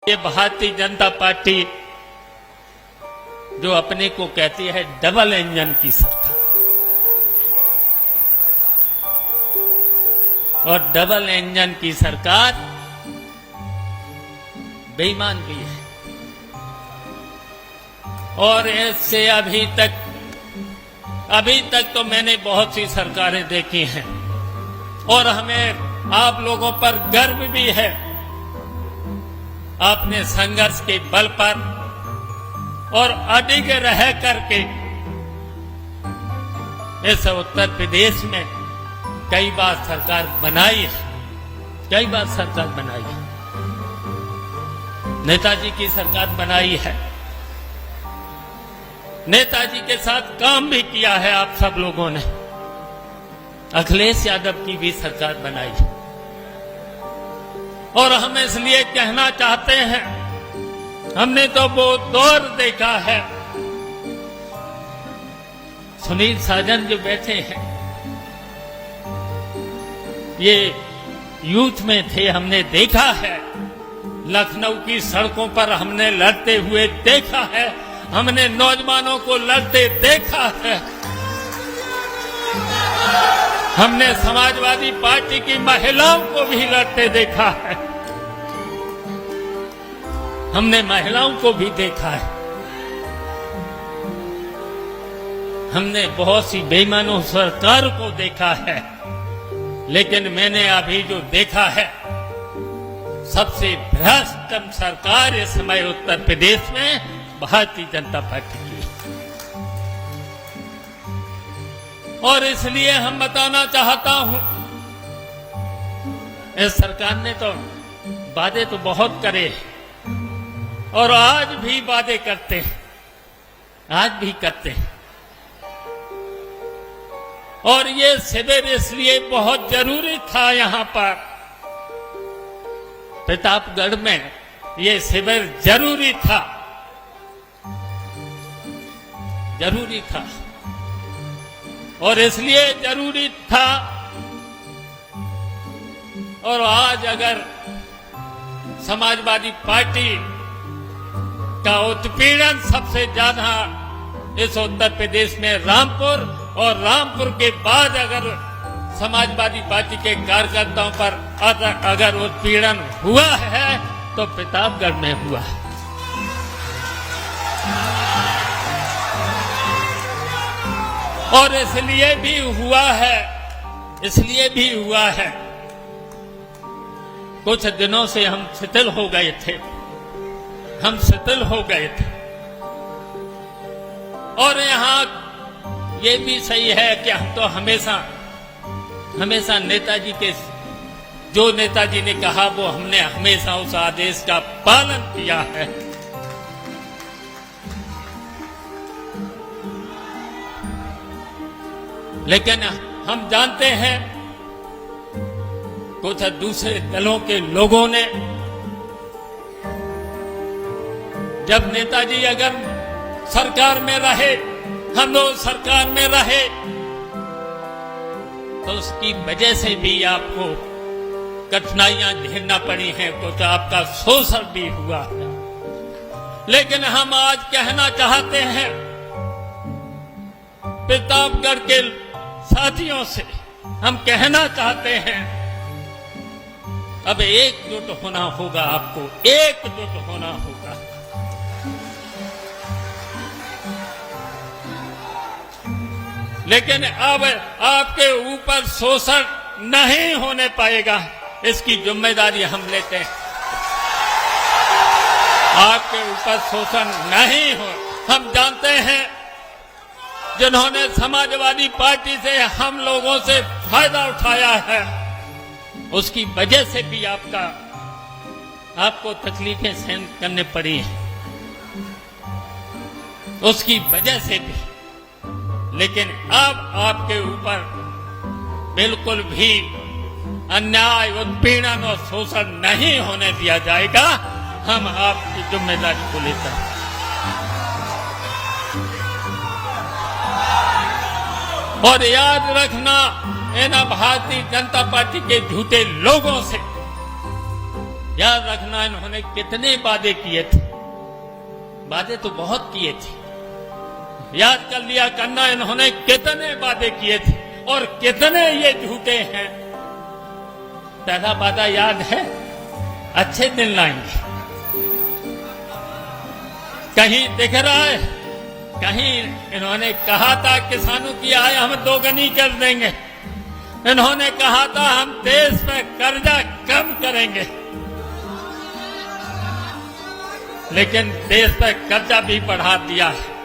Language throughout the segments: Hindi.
ये भारतीय जनता पार्टी जो अपने को कहती है डबल इंजन की सरकार, और डबल इंजन की सरकार बेईमान भी है। और इससे अभी तक तो मैंने बहुत सी सरकारें देखी हैं और हमें आप लोगों पर गर्व भी है। आपने संघर्ष के बल पर और अडिग रह करके इस उत्तर प्रदेश में कई बार सरकार बनाई है, कई बार सरकार बनाई है। नेताजी की सरकार बनाई है, नेताजी के साथ काम भी किया है आप सब लोगों ने। अखिलेश यादव की भी सरकार बनाई है और हम इसलिए कहना चाहते हैं, हमने तो वो दौर देखा है। सुनील साजन जो बैठे हैं, ये यूथ में थे, हमने देखा है। लखनऊ की सड़कों पर हमने लड़ते हुए देखा है, हमने नौजवानों को लड़ते देखा है। हमने समाजवादी पार्टी की महिलाओं को भी लड़ते देखा है, हमने महिलाओं को भी देखा है। हमने बहुत सी बेईमानों सरकार को देखा है, लेकिन मैंने अभी जो देखा है, सबसे भ्रष्ट सरकार इस समय उत्तर प्रदेश में भारतीय जनता पार्टी की। और इसलिए हम बताना चाहता हूं, इस सरकार ने तो वादे तो बहुत करे और आज भी वादे करते हैं, आज भी करते हैं। और ये शिविर इसलिए बहुत जरूरी था। यहां पर प्रतापगढ़ में ये शिविर जरूरी था, जरूरी था। और इसलिए जरूरी था, और आज अगर समाजवादी पार्टी का उत्पीड़न सबसे ज्यादा इस उत्तर प्रदेश में रामपुर, और रामपुर के बाद अगर समाजवादी पार्टी के कार्यकर्ताओं पर अगर उत्पीड़न हुआ है तो प्रतापगढ़ में हुआ है। और इसलिए भी हुआ है, इसलिए भी हुआ है, कुछ दिनों से हम शिथिल हो गए थे, हम शिथिल हो गए थे। और यहां ये भी सही है कि हम तो हमेशा नेताजी के, जो नेताजी ने कहा वो हमने हमेशा उस आदेश का पालन किया है। लेकिन हम जानते हैं कुछ दूसरे दलों के लोगों ने, जब नेताजी अगर सरकार में रहे, हम लोग सरकार में रहे, तो उसकी वजह से भी आपको कठिनाइयां झेलना पड़ी हैं, कुछ आपका शोषण भी हुआ है। लेकिन हम आज कहना चाहते हैं प्रतापगढ़ के साथियों से, हम कहना चाहते हैं अब एकजुट होना होगा, आपको एकजुट होना होगा। लेकिन अब आपके ऊपर शोषण नहीं होने पाएगा, इसकी जिम्मेदारी हम लेते हैं। आपके ऊपर शोषण नहीं हो। हम जानते हैं जिन्होंने समाजवादी पार्टी से हम लोगों से फायदा उठाया है, उसकी वजह से भी आपको तकलीफें सहन करने पड़ी हैं, उसकी वजह से भी। लेकिन अब आपके ऊपर बिल्कुल भी अन्याय, उत्पीड़न और शोषण नहीं होने दिया जाएगा। हम आपकी जिम्मेदारी को लेते हैं। और याद रखना, इन भारतीय जनता पार्टी के झूठे लोगों से याद रखना, इन्होंने कितने वादे किए थे, वादे तो बहुत किए थे। याद कर लिया करना, इन्होंने कितने वादे किए थे और कितने ये झूठे हैं। पहला वादा याद है, अच्छे दिन लाएंगे। कहीं दिख रहा है, कहीं इन्होंने कहा था किसानों की आय हम दोगुनी कर देंगे, इन्होंने कहा था हम देश में कर्जा कम करेंगे, लेकिन देश पर कर्जा भी बढ़ा दिया है।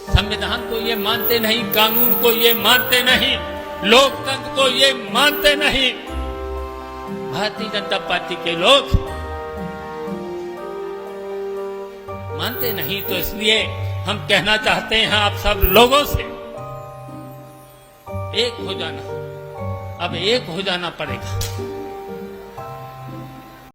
संविधान को ये मानते नहीं, कानून को ये मानते नहीं, लोकतंत्र को ये मानते नहीं। भारतीय जनता पार्टी के लोग मानते नहीं, तो इसलिए हम कहना चाहते हैं आप सब लोगों से, एक हो जाना, अब एक हो जाना पड़ेगा।